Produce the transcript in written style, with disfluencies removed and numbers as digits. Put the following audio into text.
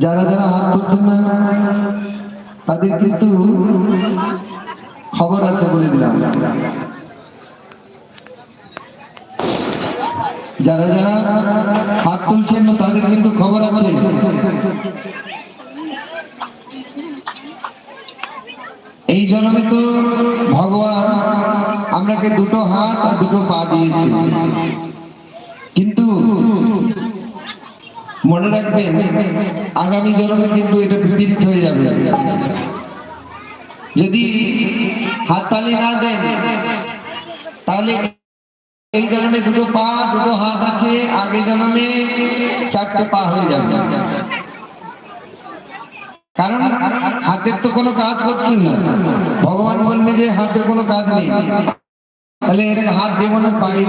যারা যারা হাত তুলছেন না তাদের কিন্তু খবর আছে বলে দিলাম। যারা যারা হাত তুলছেন না তাদের কিন্তু খবর আছে। এই জন্মে তো ভগবান আমরাকে দুটো হাত আর দুটো পা দিয়েছে, কিন্তু মনে রাখবেন আগামী জন্মে কিন্তু এটা বিপরীত হয়ে যাবে। যদি হাততালি না দেন তাহলে এই জন্মে দুটো পা দুটো হাত আছে, আগে জন্মে চারটে পা হয়ে যাবে। কারণ হাতের তো কোনো কাজ করছেন না, ভগবান বলবে যে হাতের কোনো কাজ নেই, তাহলে এটাকে হাত দেবো না পায়ে